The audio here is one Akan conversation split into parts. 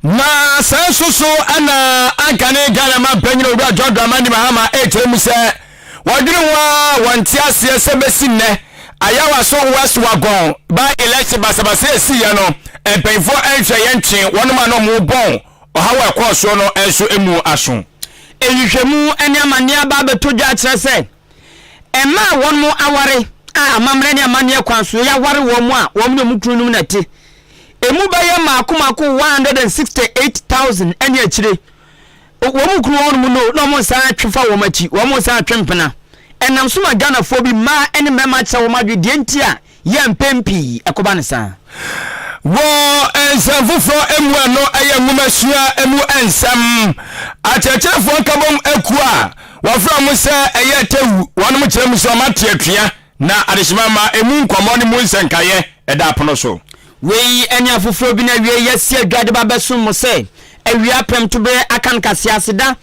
na sensusu ana ankane gana ma panyina obi ajodo mani mahama etemu se wadwinwa wantiase sebesi ne ayawa so west wagon ba election basabase esi ya no empenfo enhwe yenche wonoma no mu bon ohawa ekwoso no enso emu aso ehwehwemu ene amane aba betodwa akere se ema wonmo aware amamre ne amane kwanso ya ware wo mu a wo mu mutunum na te emu baye makomako 168,000 ene akire wo mu kunu won mu no mo sa atwefa wo machi wo mo sa atwempena enam so magana fo bi ma ene mema cha wo madwe die ntia ye mpempi ekoba ne sa wo ensafufo emu no aye ngumasua emu ensam achechefo kabom ekua wafra mu se eye tewu wonu mu kire mu so mate atwea na adeshimama emu nkomo ne mu nsankaye eda pono so wei enya afufro bi na wie yesi adwade babeso mu se awia pem to be akan kasiaseda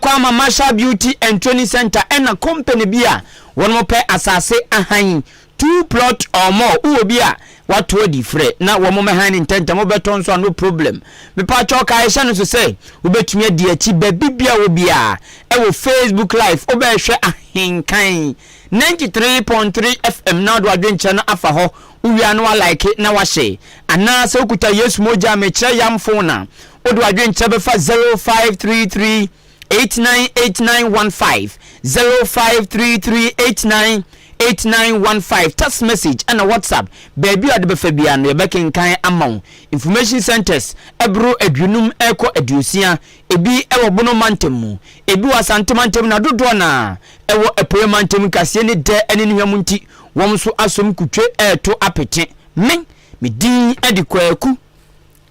Kwama Masha Beauty and Training Center ena company bia won mo pe asase ahan 2 plot or more uobia watu odi free na wo mo mehan intenta mo beton so no problem me pa choka aisha no so say ubetumi adi achi babibia obia wo Facebook live obehwe Ahenkan 93.3 FM na do adwenche no afa ho uwia no like na wa share ana se okuta Yesu moja me kire yam phone na odo adwenche be fa 0533 898915 0533898915 text message and a WhatsApp baby at befebia no bekin kan amount information centers ebro adwunum eko adusia ebi ewo bono mantemu ebi wasante mantemu na dodo na ewo epoe mantemu kase ne de ene nhwam nti wom so asom kutwe eto apete me din edikwaku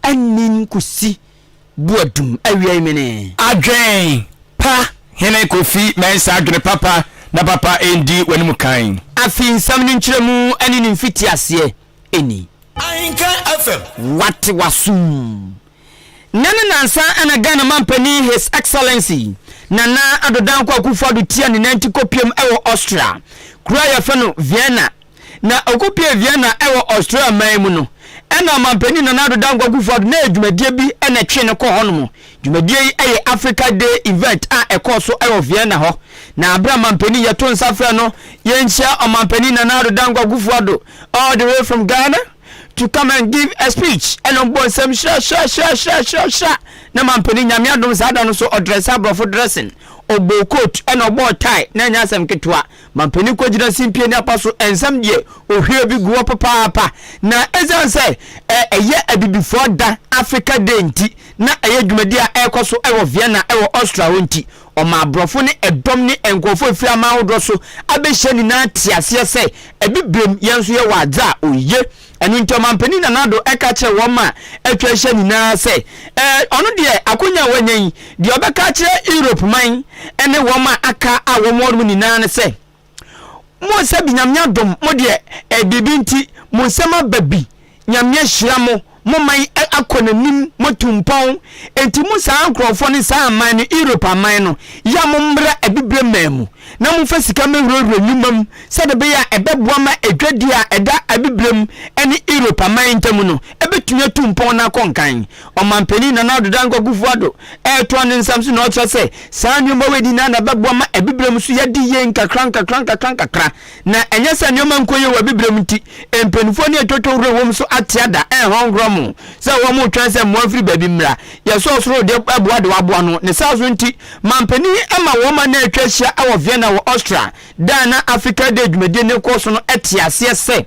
anin kusi buadum awia imene adwen pa hene kofi mensa adwene papa na papa endi wanimu kan afi nsam ni nkyeremu ani ni mfiti ase eni Ahenkan FM wati wasum nana nansa ana Ghana mampani His Excellency Nana Adodan Akufo-Addo tia ni nanti kopiem ewo Austria kura ya feno Vienna na okopie Vienna ewo Austria maimu no ena mampani Nana Adodan Akufo-Addo na adwumadie bi ena twe ne ko hono dwumadie yi eye Africa Day event a ekoso ewo Vienna ho na abra mampani ya to nsafra no yenhia mampani Nana Adodan Akufo-Addo all the way from Ghana to come and give a speech and on board some sha na mampani nyame adom sada no so odress abrofo dressing obo coat and obo tie na nya asem ketwa mampani ko gina simpie ni apaso ensam die ohwe bi guo papa na ezan say eye abibifo da Africa Day nti na eye dwumadi a ekoso ewo Vienna ewo Austria nti o ma abrofo ne edom ne enkofo efira ma hodo so abehye ni na tiase say ebibrem yenso ye wadza oye enu nto mampani Nana Addo eka che wo ma etwa hye ni na say ono de akonya wanyan de obeka che Europe man ene wo ma aka a wo mo ni na say mo se bi nyamnya dom mo de bibi nti mo sema babi nyamnya hira mo man akonanim motumpon enti mo sa ankrofo ne sa man no Europe man no ya mo mbra abibre mamu na mo fa sika mewuro nyumam se de be ya ebeboa ma edwadi a eda abibrem ene Europe man ntam no ebetunya tumpon na konkan o mampani Nana Adodan Akufo-Addo to ne nsam so na o se sa nyoma wedi na na beboa ma abibrem so yadi ye nkakran na enye sa nyoma nkoye wa abibrem nti empenfo ne etotowro wom so atiada hongrom so wo mo twan se mo afri baby mra ye so soro de aboa de waboa no ne sa so nti mampani ama wo ma na atwa hia awo Vienna wo Austria Dana Africa Day dwumade ne ko so no etiase se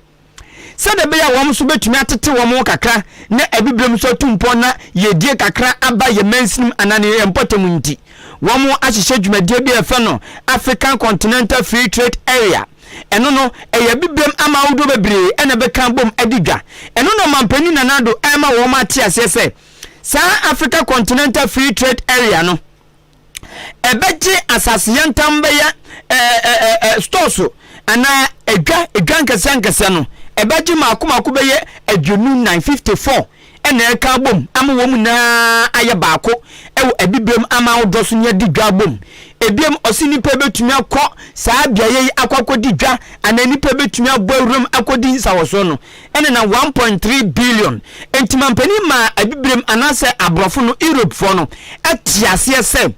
de be ya wo so betumi atete wo mo kakra na abibrem so tumpo na yedie kakra aba ye mansim anane empotem nti wo mo ahyehye dwumade bi efe no African Continental Free Trade Area eno no eya bibrem ama wodo bebre ena be kan bom adigwa eno no mampani Nana Addo ama wo ma tiase se sa Africa Continental Free Trade Area no ebeje asase yantam be ya stores ana edwa nkese no ebeje makomako be ye adwunu 954 ena e kan bom ama wo mu na aye baako ewo abibrem ama wodo so nya digwa bom ebiem osi nipa betumi akọ saa biaye akọkọdi dwa ana nipa betumi abọ awuram akọdi nsawoso no ene na 1.3 billion entimampani ma abibrem anase abrofo no Europe fo no atiase se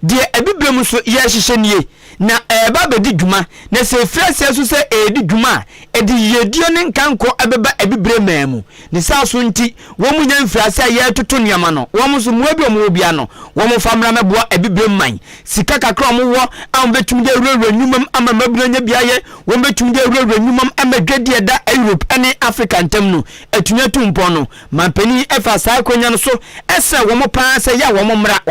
de abibrem so ye hihye nie na eba bedi dwuma na se frase so se edi dwuma edi yedio ne nkanko abeba abibrem mu ne sa so nti wo mu nya frase ye toto niama no wo mu so mu abi o mu obia no wo mu famra mebo abibrem man sika kakra mo wo am betum de rewre nwumam ama mabro nya biaye wo betum de rewre nwumam amadwadi eda Europe ane Africa ntam no atunya tumpo no mampani efa sa akonya no so ese wo mo pa se ya wo mo mra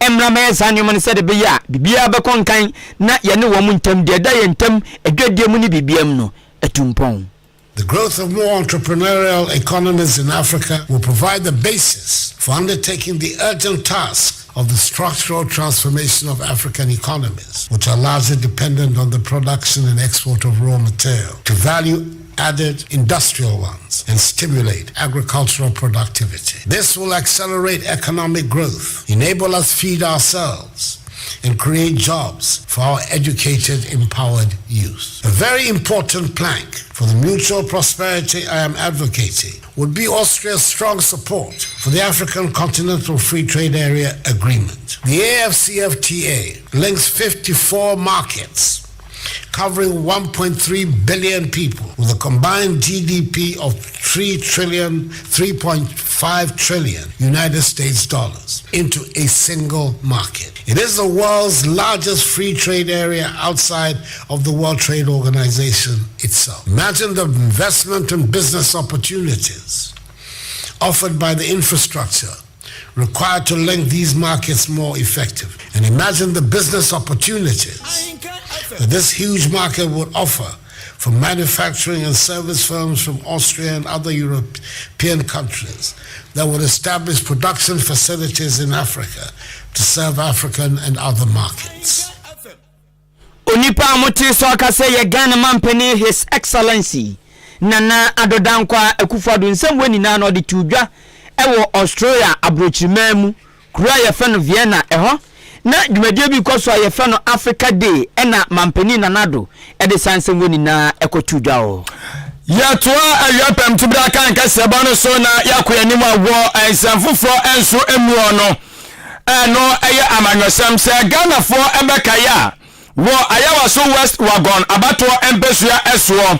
emra me zanyo mo ne se de be ya bibia be konkan na ye ne wo mo ntam de da ye ntam adwadie mu ni bibiam no atumpon. The growth of more entrepreneurial economies in Africa will provide the basis for undertaking the urgent task of the structural transformation of African economies, which are largely dependent on the production and export of raw material, to value-added industrial ones and stimulate agricultural productivity. This will accelerate economic growth, enable us to feed ourselves, and create jobs for our educated, empowered youth. A very important plank for the mutual prosperity I am advocating would be Austria's strong support for the African Continental Free Trade Area Agreement. The AFCFTA links 54 markets covering 1.3 billion people with a combined GDP of 3.5 trillion United States dollars into a single market. It is the world's largest free trade area outside of the World Trade Organization itself. Imagine the investment and business opportunities offered by the infrastructure required to link these markets more effectively. And imagine the business opportunities that this huge market would offer for manufacturing and service firms from Austria and other European countries that would establish production facilities in Africa to serve African and other markets. Onipa moti so akase ye Ghana mampeni His Excellency Nana Adodankwa Akufo-Addo nsem weni na no de tudwa ewo Australia abrochimemu kura ye fe no Vienna eho na dwumadie bi koso ye fe no Africa Day ena mampeni Nanado e de sansem weni na ekotudwa o ya toa ayapem tibra kan kase ba no so na yakoyanim awo ensamfofo enso emuo no no eye amanyosam se Ghana fo ebekaya wo ayawa so West Wagon abato empesua eso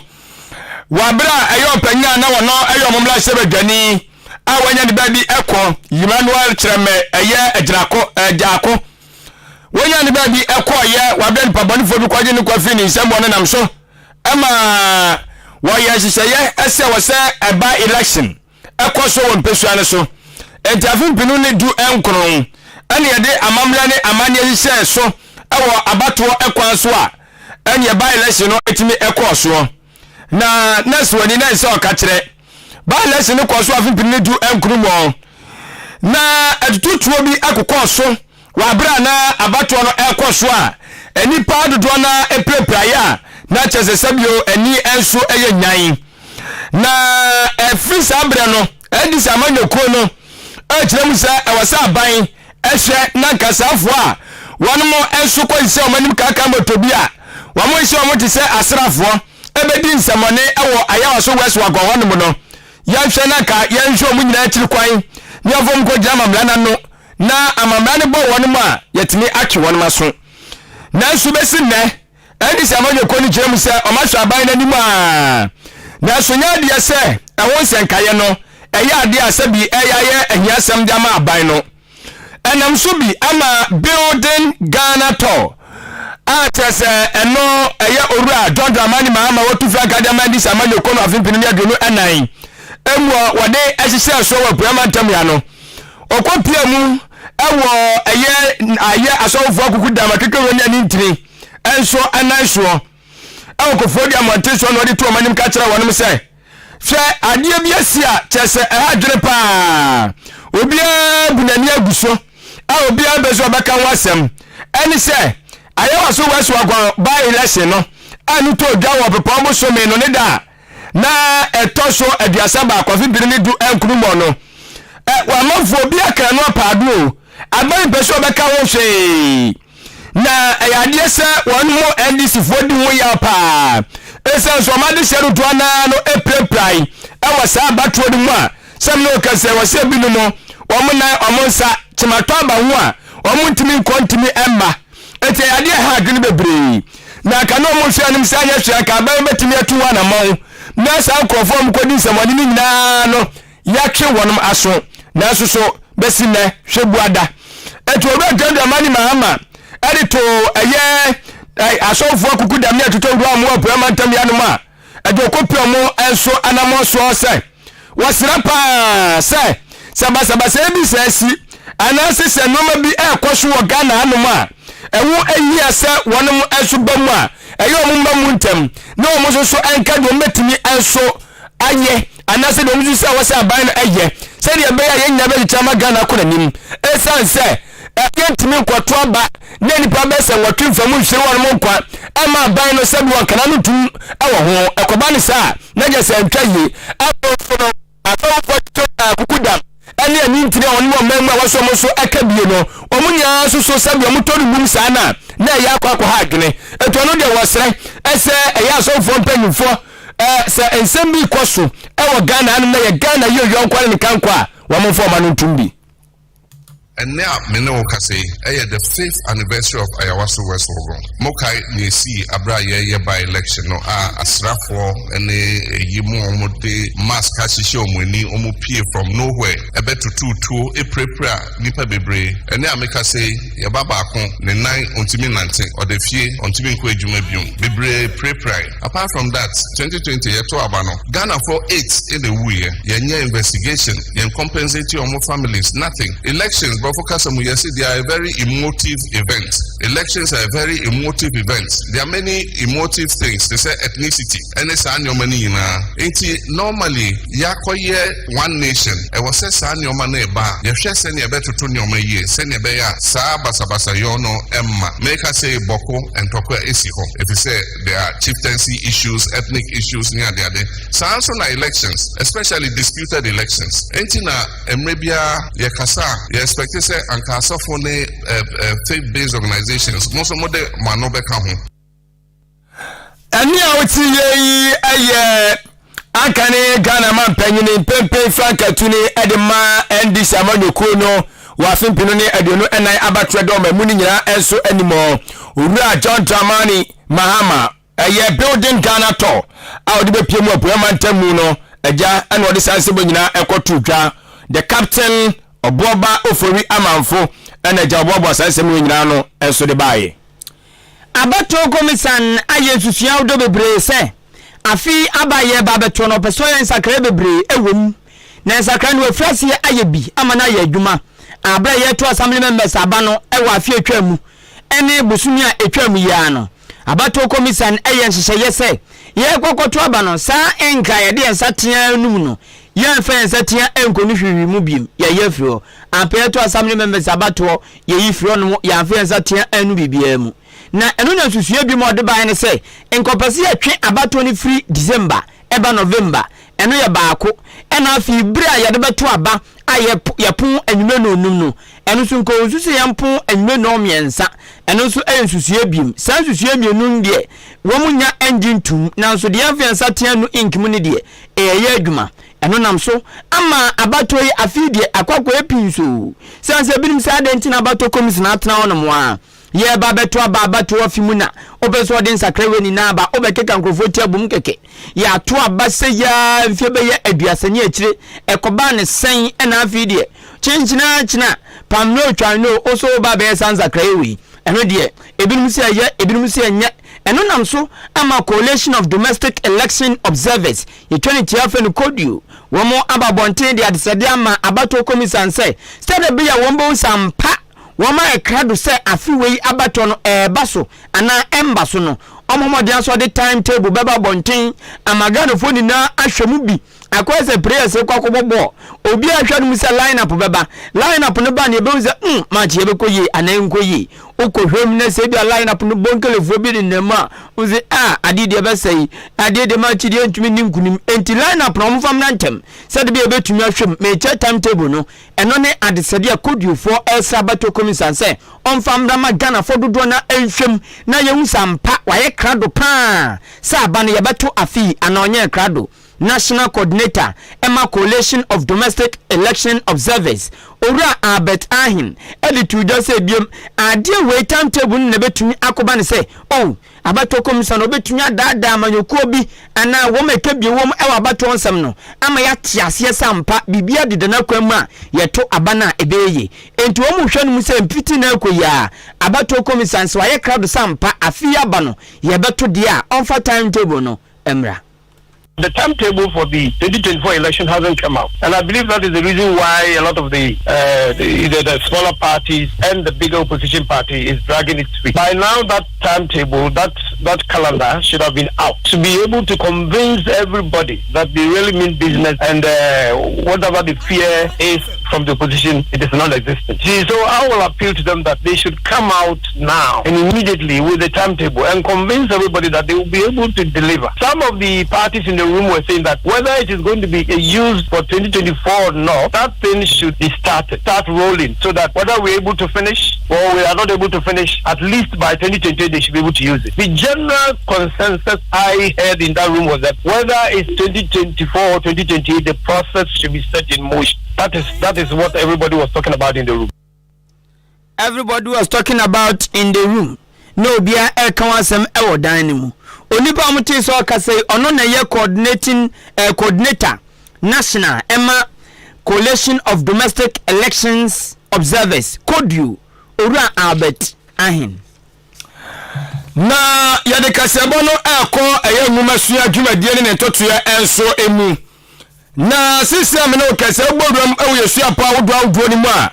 wabra ayopanya na wono ayomomla sebedwani awanya de baby eko Emmanuel Treme eye agirako ajako wonya de baby eko ye wabra ni pabonifo bi kwaje ni kwafi ni nsemo no nam so ama waya siseye ese wose eba election eko so won pesua ne so entafin pinu ne du enkron ane yede amamla ne amane sise so ewo abato ekwan so a ane eba election no etimi eko so na next wani na nse oka kire ba election no ko so afin pinu ne du enkron mo na etutuo bi akokọ so wabra na abato no eko so a eni pa dodo na eprepraya na chese sabio eni enso eye nyan na free sabre no edi samanyo ko no a kire mu sa ewasa aban ehwe na kasafo a wono enso ko ise omanim kaka motobi a wamo ise omoti se asrafo ebedi nsamone ewo ayawa so West Wagon wono no yanhwe na ka yanhwe omu nyina akiri kwan ne avom ko jama mlana no na amamla ne bo wono ma yetimi atwe wono maso na nso besi ne edi samanyo ko ni kire mu se omahwe aban na nimu a na so nya de se ewon senkaye no eye ade asabi eyaye ehiasem de ama aban no enam so bi ama building Ghana to atese eno eye owura Dodra mani ma wotu fra gadama di samanyo ko no afimpini mi adunu enan emu wode esise so wa prema ntam ya no okopia mu ewo eye asofo akuku dama kekero ni antiri enso anan so awokofodi amonte so no de to manim ka kira wonom se hwe ade bi asia chese ehadwere pa obia bunani aguso a obia bezo baka wasem eni se ayawa so West Wagon by election no anu to dwa wo pepa mo so me no ne da na etoso aduasa ba kwafi biri ne du enkurumo no wa mafo obia kan no paado aban bezo baka wo hwe na ayade se won mo NDC fo di ho ya pa ese so ma de sheru to na no epreprai e wasa abatro di mu a sem no ka se wasa bi no mo na omonsa chimato aba ho a omuntimi kontimi emma ete ayade ha adwene bebre na ka no mo hwe anim sa anya hwe ka ba betimi atuwa na mo na sa krofo m kodi semani ni nyina no yakwe wonum aso na so so besine hwebuada eto obe ganda mani mahama edito eye asofo akuku dam ne toto ru amu apama ntam ya no ma edo kopio mo enso anamo so se wasira pa se sabasa bi se si anase se noma bi ekoso wo Ghana anu ma ewu ehia se wonum enso bamu a eyo mo bamu ntam na o mo so enka do metimi enso aye anase do mu se wasa aban no eye se de be ya yenya be chama Ghana ko nanim esanse yentimi kwato aba na nipa be se watu famu hwere won mo kwa ama ban no sebi won kana no tum ewo ho ekoba ne sa na je se ntwaye afofo no afofo to akukudam ene ani ntire won mo memma waso mo so akabie no omunya so sebi mo to dum sa na ya akwa ha adwene eto no de wosre ese eya asofo mpanyimfo se ensem bi kwaso ewo Ghana anu na ye Ghana yo nkwa ne kankwa wa mo fo ma no tumbi. And now, Mino Kase, the 5th anniversary of Ayawaso West Logon. Mokai, you see, Abra ye by election, no, Asrafo, and a Yimu mass cashisho, Muni, Omupie from nowhere, a bet to 2 a prepare, Nipa Bebre, and now make us say, Yababakon, the 9 on Timi 19, or the Fie on Timi Jumebium, Bebre prepare. Apart from that, 2020, Yato Abano, Ghana for 8 in the year, Yanya investigation, Yan compensate your families, nothing. Elections, but focus on you see they are a very emotive event. Elections are a very emotive event. There are many emotive things. They say ethnicity. And it's annual money normally yakoye one nation. I was say annual money ba. You share send you better to your may send you beya sa basa yono emma. Make us say boko and toko esiho. If you say there are chieftaincy issues, ethnic issues near there. So also na elections, especially disputed elections. Entina emrebia yakasa you expect say and cancer for faith-based organizations. Most of them manobe kahu. And now it's a Akane Ghana man penny Pepe Franka Tuni Edema and this Amano Kuno Wafin Pinoni Edono and I abatredom Munina and so anymore. Ura John Dramani Mahama a year building Ghana tour. I'll be Pimo Bremantamuno, a ja and what is Ansibina Echo Tuja, the captain. Oboba ofori amanfo ena jabobo asasem nyina no enso de bae abato komisan ayesusua odo bebre se afi abaye babeto no peso yen sakra bebre ewom na sakra no afrase ayebi amana ye adwuma abra ye to assembly members abano ewa afi atwamu ene bosumi a atwamu ya no abato komisan ayen hyehyeye se ye kokoto abano sa enka ye de ensatea num no yan fa ensatea enkonu hwiwi mu biem ye yefro apeto assembly members abato ye yifro no ya fa ensatea anu bibia mu na enu na susue bi mo de ban ne se enkopase atwe abato ni free December eba November enu ye baako ena afi bra ye de beto aba ayepon anwume no onum no enu so nko susue yampon anwume no miensa enu so ensusue biem san susue mienu ndie wo munya engine tum na so de yafa ensatea no inkimu ne de eye adwuma eno nam so ama abato yi afidie akwakwa epinso sanse binim sa de ntina abato commission atena wono a ye ba beto abato afimuna obeso de nsakrewe ni na ba obekeka nkrofo ti abum keke ya to abase ya mfie be ye aduasanye akire ekoba ne sen ena afidie chinchina pamno twano oso ba be sansakrewe eno de ebinim se ye ebinim se nya eno nam so ama coalition of domestic election observers ye 20 year no kodio womo ababonten de adesede ama abato commission say stade be ya wombo sampa woma ekrado say afiwei abato no baso ana embaso no omomode aso de timetable beba bonten amagano foni na ahwemu bi akwese prayers kwakobobo obi ahwa no musa line up beba line up no ba ne be uze match ye be koyi ana nkoyi ukohwem na se bia line up no bonkelefo bi ne nema uzi ade de be sei ade de ma chidi entumi ninkunim enti line up no mfam na ntem se de bia betumi ahwem me che timetable no eno ne ade se de kodufo elsa bato komisan se onfam da magana fo dodo na enhwem na yehu sampa waye krado pa sa aba no ye beto afi ana onye krado National Coordinator Emma Coalition of Domestic Election Observers Ora Albert Ahin editor just say biem ade we timetable ne betumi akoba ne say oh abato commission obetumi adada amanyokuo bi ana wo meka bi wo e abato onsam no ama ya tiase sampa bibia de na kwam a yeto abana ebeye enti wo mu hwe no mu say mpiti na akoya abato commission so aye crowd sampa afi aba no ye beto de a onfa timetable no emra. The timetable for the 2024 election hasn't come out, and I believe that is the reason why a lot of the smaller parties and the bigger opposition party is dragging its feet. By now, that timetable, that calendar should have been out to be able to convince everybody that they really mean business, and whatever the fear is from the opposition, it is non-existent. So I will appeal to them that they should come out now and immediately with the timetable and convince everybody that they will be able to deliver. Some of the parties in the room were saying that whether it is going to be used for 2024 or not, that thing should be start rolling, so that whether we're able to finish or we are not able to finish, at least by 2028 they should be able to use it. The general consensus I heard in that room was that whether it's 2024 or 2028, the process should be set in motion. That is what everybody was talking about in the room. Everybody was talking about in the room. No bia e kan wasem e wo dan ni mu. Onipa muti so ka say ono na ye coordinator national Emma Coalition of Domestic Elections Observers Kodu Ora Albert Ahin. Na ya de kasebo no eko eye nwumasua dwumadie ne ntotoya enso emu. Na system no kasebo bodwam ewo yesua pa wodo ni mu a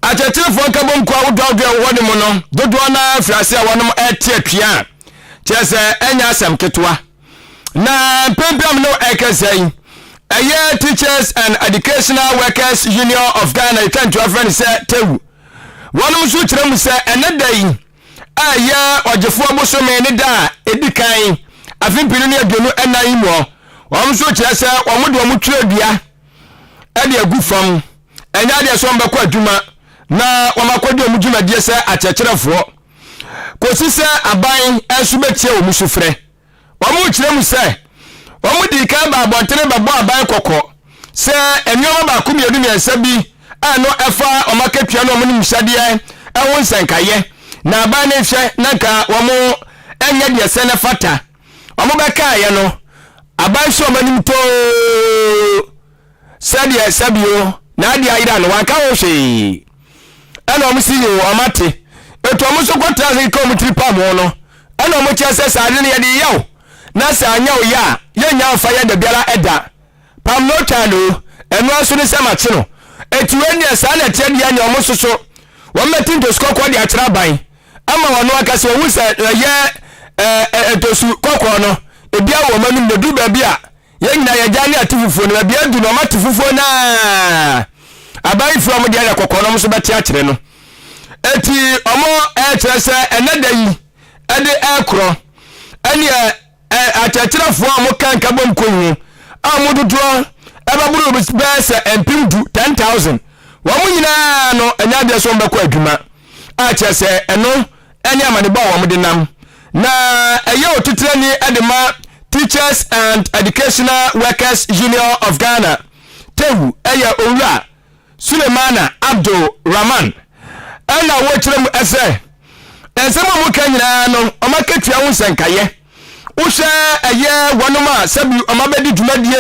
achetirefo kabom kwa wodo woni mu no dodo na fiase a wonom etiatwia chese enya asem ketwa na pempem no ekasai eye Teachers and Educational Workers Union of Ghana can to friend say tewu wonom so kirem se enedai aya ogefo abosome ne da edikan afimpinu ne aduonu enan mu wonom so kirese womo de womo twadua ade agufam enya de so mbakọ adwuma na womakọde womo dwumadie se achechirefo kosi se aban enso betie wo musufre womo kirem se womo di kan ba abontere babo aban kokọ se enwoma ba ko mienu miensa bi ano efa omakatwa no womo nimsade ewo nsankaye na aban ne hwe naka womo enye de se ne fata womo beka ye no aban so manim to sadia sabio na ade ayira no wanka wo hwe ana womo si yo amate eto omo so kwata se ko mutri pa mo no ana omo chese sade ne ye de yaw na sa anya o ya ye nya fa ye de biara eda pam no tano eno aso ne samache no etu eni sa na tie de anya omo soso wo metin to skokọ de akira ban ama wono akase wo sa ye tosu kokọ no ebia wo manum de du ba bia ye nyina ye jani atifufuo no bia du no matifufuo na abai from de ya kokọ no so beti akire no eti omo chese eneda yi ede ekro eni achachirafo amu kanka bom konyu amududo ebaburu bese empimdu 10,000 wamu nyina no enya de so mbakọ adwuma achese eno eni amane ba wamu de nam na eye otutire ni edema Teachers and Educational Workers Union of Ghana tewu eye owura Sulemana Abdul Rahman ana wo kirem ese ensema mu kanyina no omakatwa wo nsankaye uhwe eye wonoma sabi omabedi dwumadie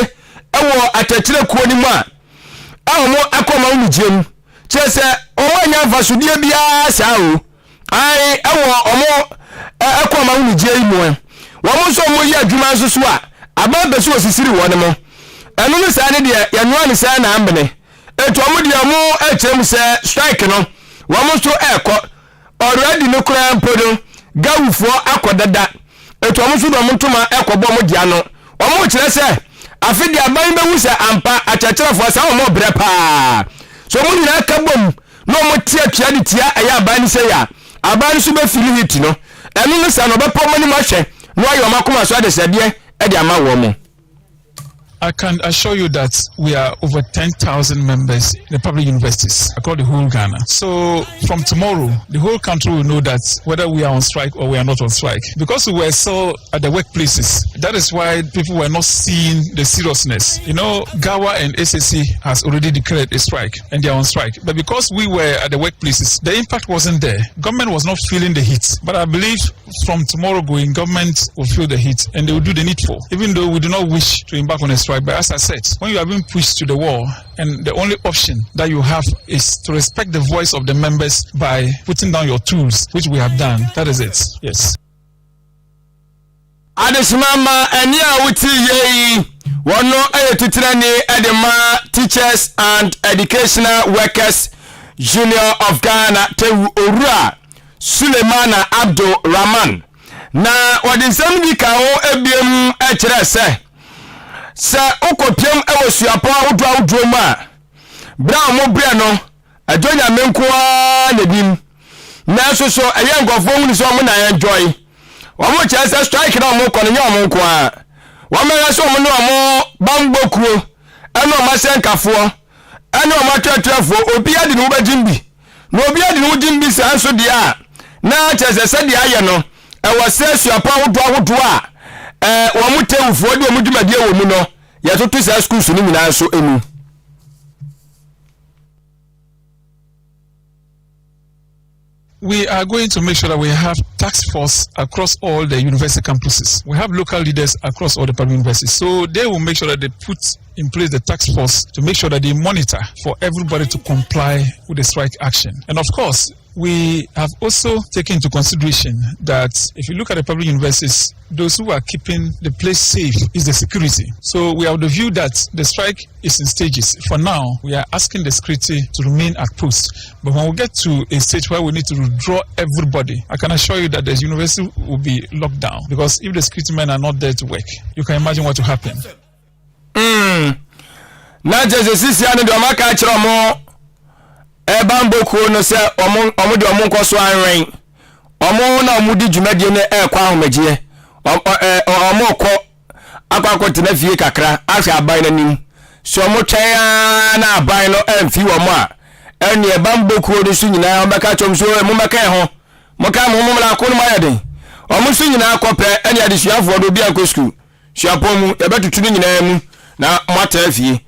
ewo atachire kuo ni mu a ahomo akoma wo mugiem chese omanya vasudie bia saa o ai ewo omo akoma wo mugie mu womo so mo yi adwuma nso so a aba besu osisiri wonemo enu no saa ne de ye noa ne saa na ambene eto omo de mo akirem se strike no womo so ekọ already no kura mpodo gawufo akodada eto omo so do mo ntoma ekọbọ mo dia no omo kire se afidi aban be wusa ampa achachirafo sa omo bre pa so mo nyina kabom no mo tie tia de tia aya aban se ya aban so be feel hit no enu no sa no be pomani ma hwe no ayo makoma so adesade e de ama wo mo. I can assure you that we are over 10,000 members in the public universities across the whole Ghana. So from tomorrow, the whole country will know that whether we are on strike or we are not on strike. Because we were so at the workplaces, that is why people were not seeing the seriousness. You know, GAWA and SSC has already declared a strike and they are on strike. But because we were at the workplaces, the impact wasn't there. Government was not feeling the heat. But I believe from tomorrow going, government will feel the heat and they will do the needful. Even though we do not wish to embark on a strike, but as I said, when you are being pushed to the wall and the only option that you have is to respect the voice of the members by putting down your tools, which we have done, that is it. Yes. Adesimama enia wuti ye wono ayetitrani edema Teachers and Educational Workers Union of Ghana Tewu Owura Sulemana Abdul Rahman na wadinsam bi ka ho ebiem e kire se okopiem ewosuapo awudu ma bra mo bre no ajonya menkoa na bim na so eye ngofo hunu so mo na enjoy wo mo chese strike na mo kono nya mo nkoa wo me so mo no mo bambokuo eno ma senkafo eno ma twetwefo obi ade no bagimbi na obi ade no jimbi sanso dia na chese se dia ye no ewo se suapo awudu a wo mutewufo de wo dwumadie wo mu no ya totu sa schools ni nyina so enu. We are going to make sure that we have task force across all the university campuses. We have local leaders across all the public universities. So they will make sure that they put in place the task force to make sure that they monitor for everybody to comply with the strike action. And of course, we have also taken into consideration that if you look at the public universities, those who are keeping the place safe is the security. So we have the view that the strike is in stages. For now, we are asking the security to remain at post. But when we get to a stage where we need to withdraw everybody, I can assure you that the university will be locked down. Because if the security men are not there to work, you can imagine what will happen. Na Jesus sisi anu do maka kire mo bamboku no se omo de omo nkoso anwen omo na omo di dwumadie ne kwa ahomagie omo ko akwakoti na fie kakra ahwe aban nanim so omo twan na aban no amfi omo a ene bamboku no su nyina omaka chom so mo maka ho mo ka mo la ko no mayeden omo su nyina akopɛ ene adesuafo do bia ko school suapo mu e betutu nyina mu na mata fie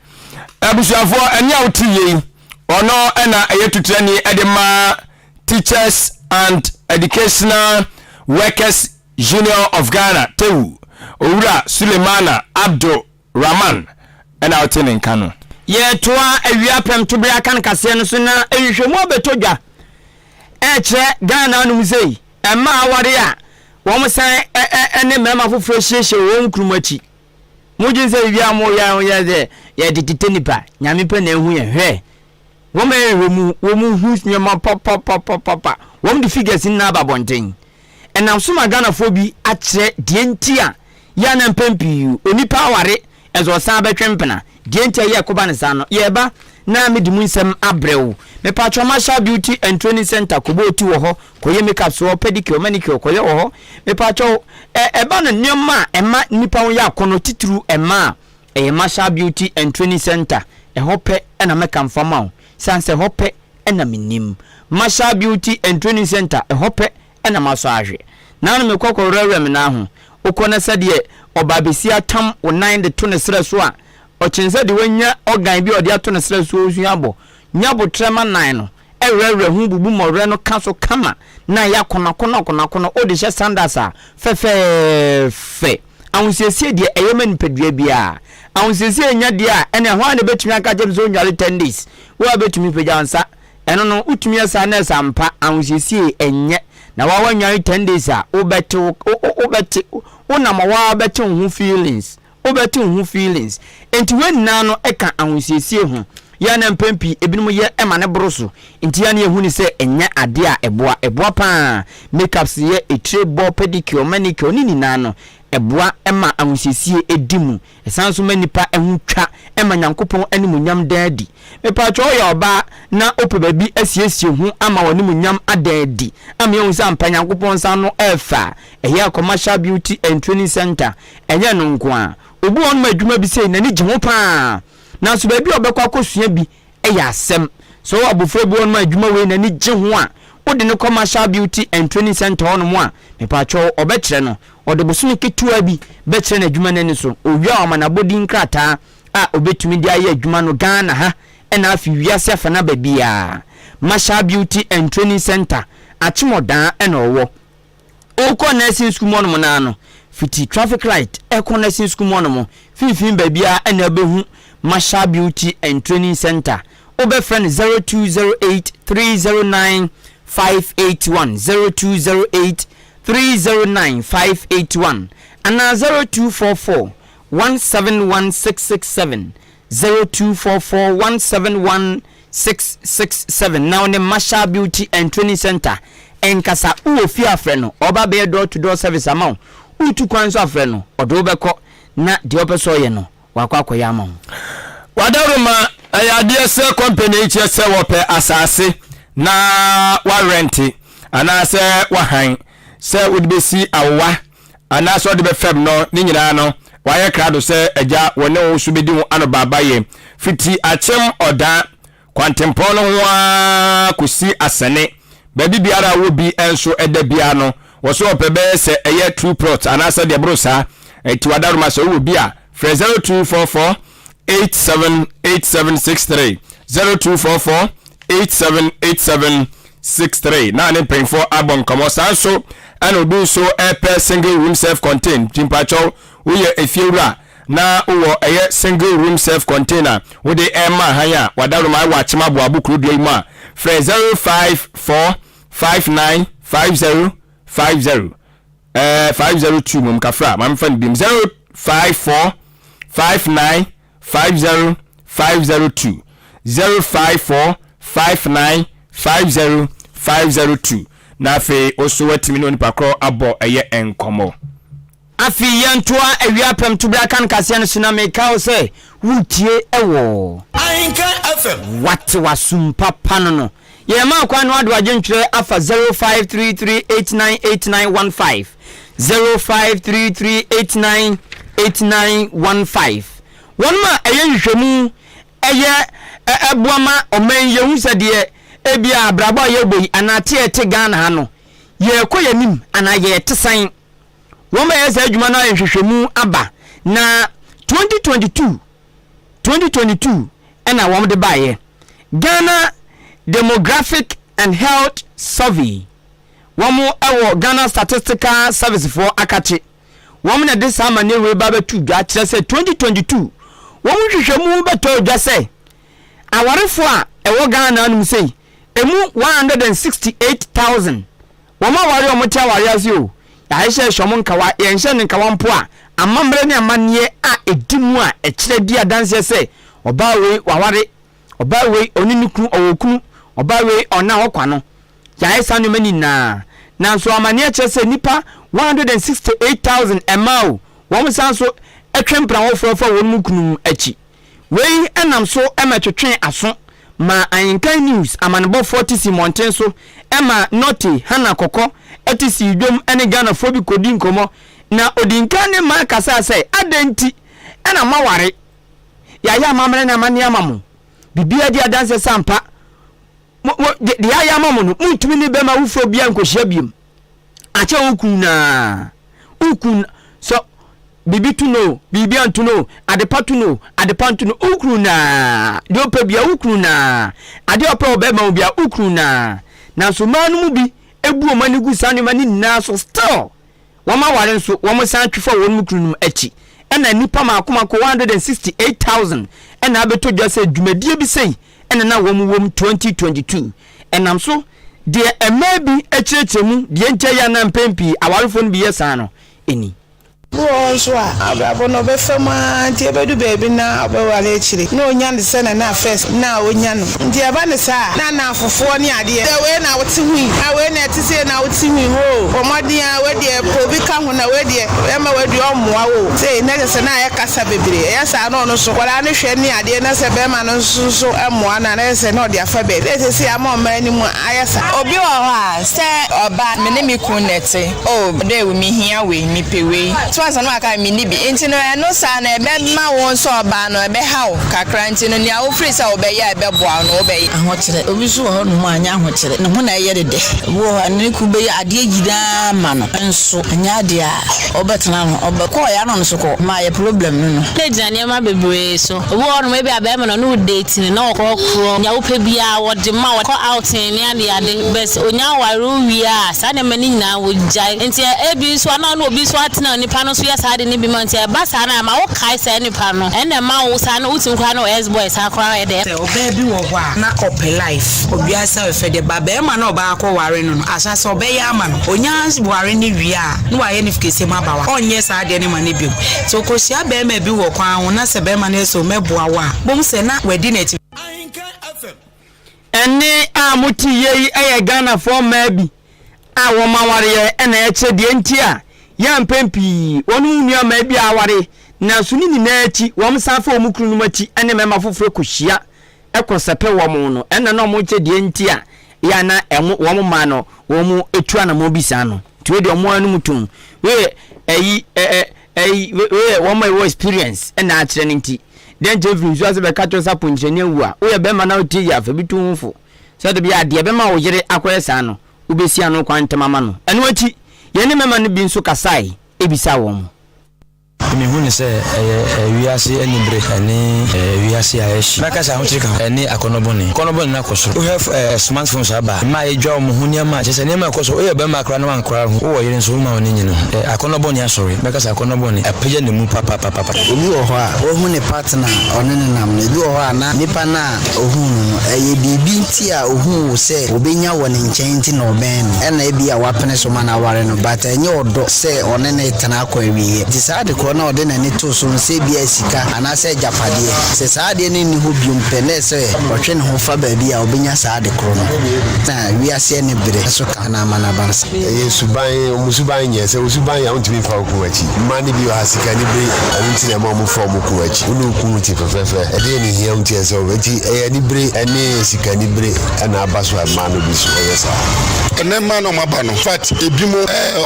abusuafo enya otiye ono ena ayetutrani edema Teachers and Educational Workers Union of Ghana Tewu Owura Sulemana Abdul Rahman ena otene nkano ye toa awiapem to bra kan kase no so na ehwehwemu abetodwa kire Ghana no musei ema aware a wo msan ene mema foforo hyehye wo nkrumachi mujin se bia mo ya de ye dititenipa nyame pe na ehu ye hwe wo mu hu nyama papa wo the figures in na babonten enam so magana fo bi a kire die ntia ya na mpempi onipa aware ezo san betwempena die ntia ye koba ne san no ye ba na medimu nsem abrew me patro Marshall Beauty and Training Center kobo ti wo ho koye makeup so pedicure manicure koye wo ho me patro eba no nyoma ema nipa wo ya kono titru ema Marshall Beauty and Training Center hope ena meka mfama wo sanse hope ena minim Marshall Beauty and Training Center hope ena maso ahwe na no me kokoro me na ho okona sade obabesi atam onan de to ne sere so a ochense de wanya organ bi ode ato ne sere so osuabo nyabo trema nan no ewere hu bubu more no kaso kama na ya kona ode hye sandasa fe awunsiesie de eyema nipadua bia awunsiesie nya de a ene ho ane betumi aka je so nwale 10 days wo betumi pejansa eno no utumi asa na sampa awunsiesie enye na wa nwale 10 days a obeti una mawa beti hu feelings obeti hu feelings enti when na no eka awunsiesie hu ya na mpempi ebinum ye ema ne broso enti ya na ehu ni se enya ade a eboa pa makeups ye etrebo pedicure manicure ni na no eboa ema ahusiesie edimu esan so manipa ehutwa ema nyankopon animunyam daadi mepa cho ya oba na ope baby asiesie hu ama wanimunyam adaadi ama yehun sa mpa nyankopon san no efa eya commercial beauty and training center enye no nko a obu on ma adwuma bi sei na ni gye ho pa na so baby obekwa kosua bi eya asem so abofra bi on ma adwuma we na ni gye ho a odi ne commercial beauty and training center on mo a mepa cho obekire no ode bosuni ketua bi bekire na adwuma nani so owia amanabodi nkrata a obetumi dia ye adwuma no Ghana ha ena afi wiase afana babia Masha Beauty and Training Center achimodan ena owo oko nursing school mo no na no fiti traffic light eko nursing school mo no mo fifin babia ena behu Masha Beauty and Training Center obe friend 0208309581 0208309581 and 0244171667 0244171667 now ne Masha Beauty and Training Center enkasa uwo fi afre no oba be door to door service amount utu kwanso afre no odo beko na de opeso ye no wakwa ya amount wadaruma ayade se company che se wope asase na wa renti ana se wa han se udibesi awa ana so de be fem no ni nyina no waye krado se eja wone wo so bedi ho ano baba ye fiti achem oda kwantempo no ho kosi asane baby biara wo bi enso eda bia no wo so opebe se eye true plot ana se de brosa eti wadaruma so wo bi a 0244 878763 0244 878763 na ne pay for abon komo sanso and odu so a single room self contained timpacho uye efiura na uwo eye single room self container with the emma haya wadaruma wachima bo abukru dio ma 0545950502 mum kafra mam fan bim 0545950502 0545950502 na fe oso watimi no nipa kro abo eye enkomo afi yantoa awiapem tubra kan kase no sina me ka o se wutie ewo Ahenkan FM what wasum papa no ye ma kwa no ado agentwere afa 0533898915 0533898915 won ma eye nhwemu eye ebuama omen ye hu se de ebia abrabo ye boyi anate ete Ghana ha no ye koyanim ana ye tesan woma ye sa adwuma na nhwehwemu aba na 2022 ena wom de baye Ghana Demographic and Health Survey womo ewo Ghana Statistical Service for akache wom na de sama ne we ba betu dwa kire se 2022 wom hwehwemu beto dwa se awarefo a ewo Ghana anum sei emu 168,000 woma wari omotia wari asio ya hye shomo nkawa yenhye nkawa mpo a amamre ne amanie a edimu a ekire di adanse se obawe waware obawe oninuku owokunu obawe ona hokwa no ya hye no mani na so amanie kire se nipa 168,000 emao wom sanso etwempra wofrofo wonmu kunu achi wei enam so emetwetwen aso ma Ahenkan news amanbo 40 simonten so ema noti hana koko etisi dwom ene Ghana fobi kodi nkomo na odinkan ne ma kasa se adenti ena maware ya mamre na mani amamu bibia di adanse sampa di ya amamu no mutumi ni be ma wufo bia nkohia biem ache ukun so bibi to know bibi an to know adepa to know adepa to know ukru na de opa bia ukru na ade opa obema bia ukru na so manu mu bi ebu o mani gu sanu mani na so still woma ware nso woma san twefo won mu kru num achi ena nipa makoma ko 168,000 ena abeto dwa se dwumadie bi sei ena na wom 2022 enam so de emabi achirechemu de ntia ya na mpempi awarefo no bi yesa no eni so abrabo no be fama nti ebedu baby na obewale chire na onya ne se na first na onya no nti aba ne sa na afofo ne ade e we na wote hu a we na tise na wote hu ho omodin a we de obi ka ho na we de e ma we de omoa wo say na se na ya kasa bebre ya sa no no so kwala ne hwe ne ade na se be ma no so amoa na se na de afa be le se ama ma ni mu ayasa obi wo ha se oba me ne mi kunete o de we mi hia we mi pewe so asa no aka mi ni bi enti no e no sa na e be ma won so oba no e be hawo kakra enti no ni a wo free sa obe ya e be boa no obe ahokyere obi so ho no mu anya ahokyere ne ho na ye de wo ne ku be ade agida ma no enso anya ade a obetena no obekọ ya no so ko ma ye problem no le jane ma bebre so wo no me be abe ma no date ni na okro nya wo pe bia wo de ma wo out ni ade best onya waru wi a sa ne mani nyina wo jai enti e bi so na no obi so atena nipa no so ya sa de ni bi ma enti e ba sa na ma wo kai sa nipa no ene ma wo sa na utim kwa no s boy sa kwa e de oba bi wo ho a na ope life obi asa we fe de ba be ma na oba akọ ware no no asa so obe ya ma no onya ware ni wi a no wa ye ni fikese ma ba wa onye sa de ni ma ne bi so ko sia be ma bi wo kwa ho na se be ma na so meboa wa bom se na wedi na ti ene a muti yei eye Ghana for maybe a wo maware e na eche de enti a ya mpempi wonu nua ma bi aware na suni ni na achi wo msafa wo mukru no machi ene mema foforo kohia ekosepe wo mo no ene na mo che de enti a ya na emu wo mo ma no wo mo etua na mo bisa no tuwe de mo anu mutum we we wo my experience ene a kire nti den jevin so be ka to sapo nchene wu a we be ma na oti ya fa bitumfo so de bi ade be ma wo yire akoyesa no ubesi anu kwantama ma no enu achi ye ne mema no bi nso kasai ebisa wo mo mi hu ni se wiase enibre ani wiase ayeshi maka sa ho chika ani akonoboni na koso we have smartphones aba ma edwa mo hu ni ma chese ni ma koso we be ma kra na wankra ho wo yire nso ma oni nyino akonoboni asori maka sa akonoboni apeje ne mu papa obi wo ho a wo hu ni partner oni ne nam ne bi wo ho a na nipa na ohun no bibi nti a ohun wo se obenya wo ne nchen nti na oben na ebi a wapene so ma na ware no but enye odo se oni ne tena akwa wiye ti sa de ko na ode na ne to so se bia sika ana se japade se saade ne ni ho biom pele se ohwe ne ho fa ba bia obenya saade kro no na wiase ne bere so kana mana bansa suban omusuban nye se osuban ya untimi fa ku achi mani bi ha sika ni be anti na ma mu fa mu ku achi unu ku ti fefe ede ni hia unti se obeti ni bere ene sika ni bere ana abaso ma no bi so yesa ene ma no ma ba no fat ebimo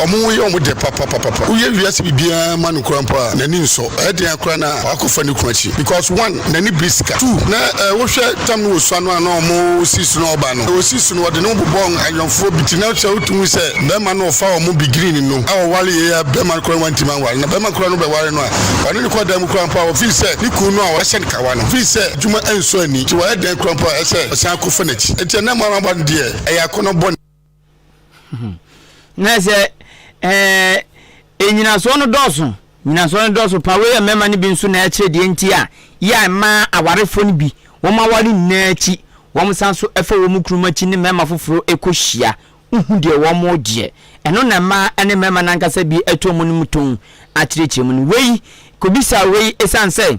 omu ye omu de papa uye wiase bibia ma no krampa nani nso ede akra na akofa ni kuachi because one nani briska two na wo hwe tam no so ano na omu sisu no oba no wo sisu no de no bobon ayonfo bitina cha utumu se be ma no fa omu bigreen no awo wale ye be ma kra wanti man wale na be ma kra no be wale no a wani ko da mu krampa wo fi se ni ku no a wo hye kawa no fi se juma enso ani ti wo ede krampa ese san akofa na chi ete na ma ba de e yakono bon na se enyina so no doso nyina so no doso pa we mema ni bi nso na ache de enti a ya ma awarefo ni bi wo ma wari na achi wo msan so efa wo mukrumachi ni mema foforo ekohia uhu de wo mo de eno na ma ene mema nankasa bi atomu ni muton achireche mu ni wei kobisa wei esanse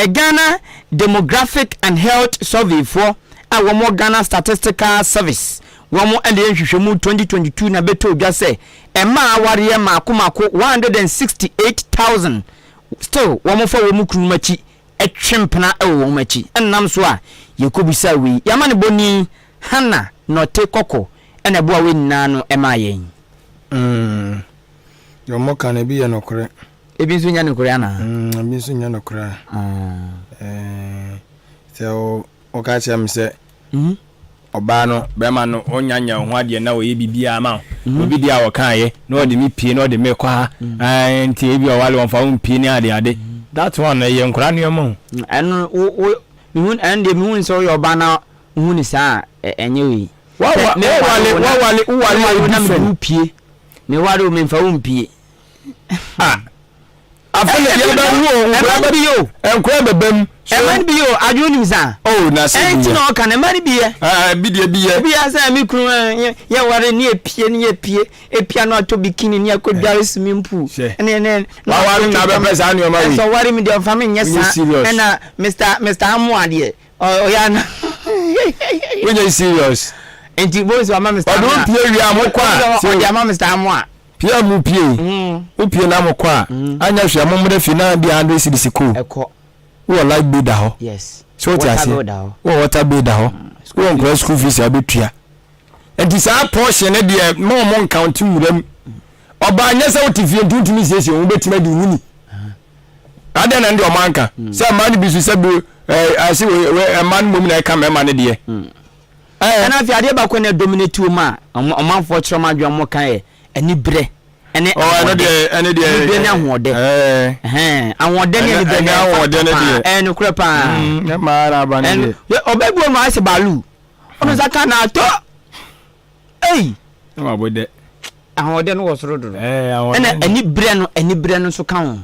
Ghana Demographic and Health Survey for a wo Ghana Statistical Service womo ende hwehwemu 2022 na beto dwa se ema aware makomako 168,000 still womo fa womu krumachi etwempena ewo machi ennam so a yekobisa wi yama ne boni hana note koko ena boa we nna no ema yen yo mo kan ebi ye nokore ebi nso nya nokore ana ebi nso nya nokore so o ka che am se oba no be ma no onyanya ho ade na oye bibia ma obi dia wo kan ye na ode mi pie na ode me kwa nti ebi o wale won fa won pie ni ade that one ye nkura no mo eno mi hun ande mi hun so yo ba na hun sa enye wi wale na mi pie me wale o me fa won pie afele ye ba wo nkura ba yo nkura bebem man be you adwoni sa oh na se enti no ka na man be ye bi ya say me kru ye ware ni epie no to bikini ni akodware swimming pool ne wa ware na be pesa anu ma wi so ware me dey fa me nyesa na Mr. Amuade o ya na when you serious enti boys wa Mr. Amu odun pie wi amokwa so ya Mr. Amu pie mu pie o pie na amokwa anya hwe amomre fi na bi 100 cedis ko eko wo like be da ho yes so ti ase wo water be da ho wo nkra school fees abetua enti sa portion ne de mo count wuram oba anya se wotifie ntutumi siesie wo betima di wuni ada na ndi o manka se man bi su se bi ase we man mum na ka mema ne de ana fi ade ba ko na dominate wo ma omanfo kyerɛ ma dwa mo kan ani bre ene no de ene de bre na hoode ahode ne bre na ahode ne de no kura pa na mara ba ne de obegbo no ase balu ono zaka na to ma bode ahode no wo soro do ene ani bre no so kan ho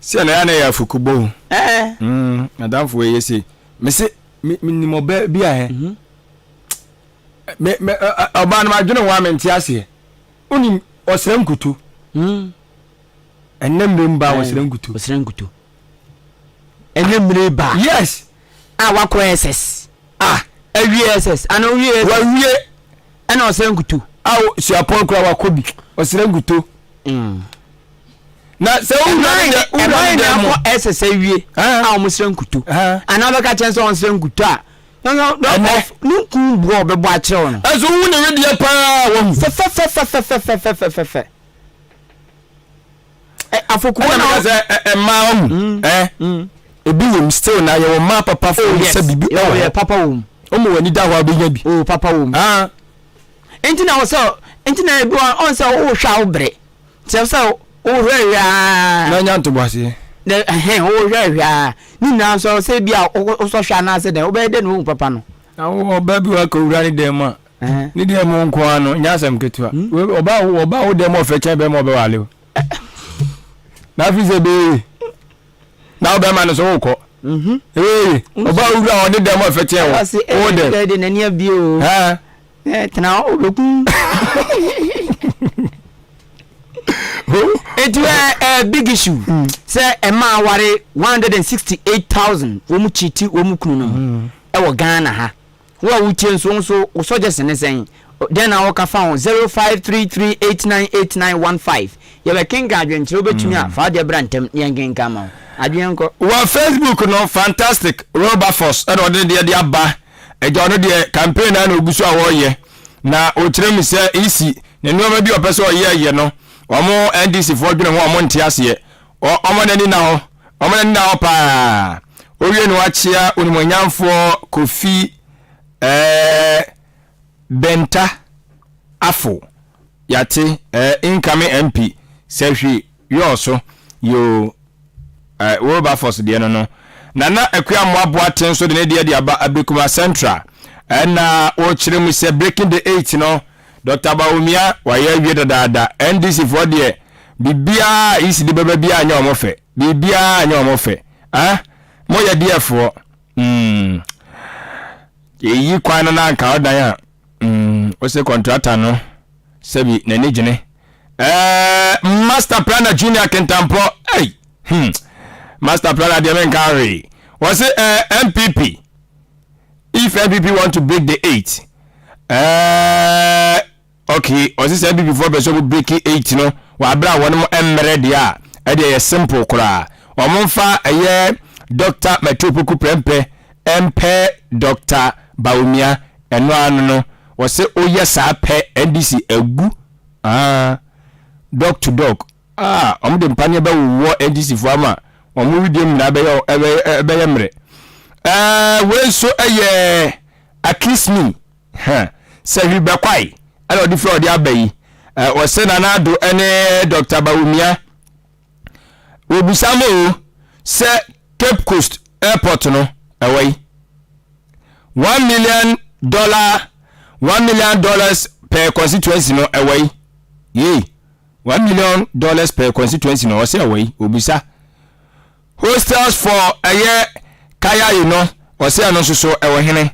se na ya na ya fukubo madam fo ye se me se ni mo ba bi a me oba na madwene wa me ntia se oni osram kutu ennemre mba osram kutu ennemre ba yes wako SS awie SS ana wie wa wie ana osram kutu si apon kura wako bi osram kutu na se una mo SS awie osram kutu ana beka chense osram kutu no nku bro be bo a kire no aso wu ne wedie pa wo fe afoku na se ma wo ebi wom still na ye ma papa fo se bibi ye papa wom mo wani da ho abenya bi papa wom enti na wo so enti na ebi on se wo hwa wo bre se so wo hwa na nya nto bwase wo hwa ni na so se bia o so hwa na se de wo be de no papa no na wo ba bi wa ko wura ni de ma ni de mo nko ano nya asem ketua oba wo de mo fe chen be mo be wale na fi se be na oba ma no so wo ko oba wura o de mo fe chen wo de na ni abi o tena o beku it was a big issue. Say a man worry 168,000. Womu chiti womu kunu. Ewo Ghana ha. Wo wutie so just ne saying. Then I walk found 0533898915. You be king adwen tro betumi a fa de brantem yengen kama. Adwen ko. Wa Facebook no fantastic Robert Force e do de aba. E jo no de campaign na ogusu a wo ye. Na o kire mi say isi ne no ma bi opese o ye no. Omo NDC for dwene ho omo ntia se omo nani na ho pa owie no achia onimonyamfo Kofi Benta Afo yate incoming MP sehwe yoso yo World Force de no nana akua moaboa ten so de ne de aba Abekuma Central na o kire mu se breaking the 8 no Dr. Baumia waye wie dada NDC for de bibia isi de baba bia anya omofe bibia anya omofe mo ya DF yi kwan na nka odan a o se contractor no sebi na ne gine master planner junior kentampo master planner de men carry was it MPP if MPP want to break the 8 okay, or this be before be so break 8 no wa bra won emre dia e dey simple kura o monfa eye Dr. Metropoku Prempe MP Dr. Baumia eno anu no wo se oye sa pe NDC agu dog to dog om de mpanye ba wo NDC fo ama omo widiem na be yemre we so eye akismi se wi be kwai ala odi fro odi abayi o se na na do ene Dr. Baumia obusamo se Cape Coast Airport no away $1 million per constituency no away $1 million per constituency no say away obisa hostels for a year kaya yi no wose ano so ewo hene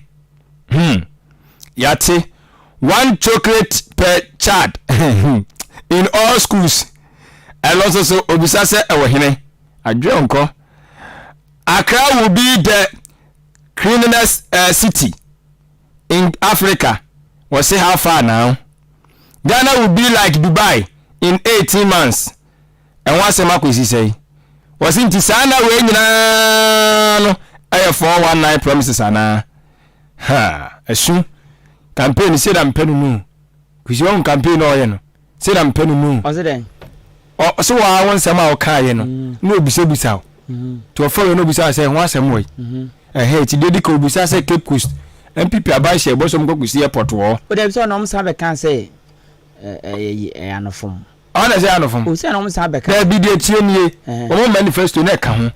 yate 1 chocolate per child in all schools elo so obisa se ewo hene adwe onko Accra will be the cleanest city in Africa. We'll see how far now. Ghana will be like Dubai in 18 months. And what's the Marquis say? Was in Tisana way no 419 promises ana. Ha, assume campaign said I'm penny no. Because you won't campaign or you know. Said I'm penny no. Was it then? Oh, so I want some out car, you know. No, be so. To follow no bisa say one some way. Hey, ti dey ko bisa say Cape Coast. MPP abai share bo some go kusi airport wo. But dem say no msa be kan say anofom. Ona say anofom. O say no msa be kan. Na bi dey tie nie. O manifesto na ka ho.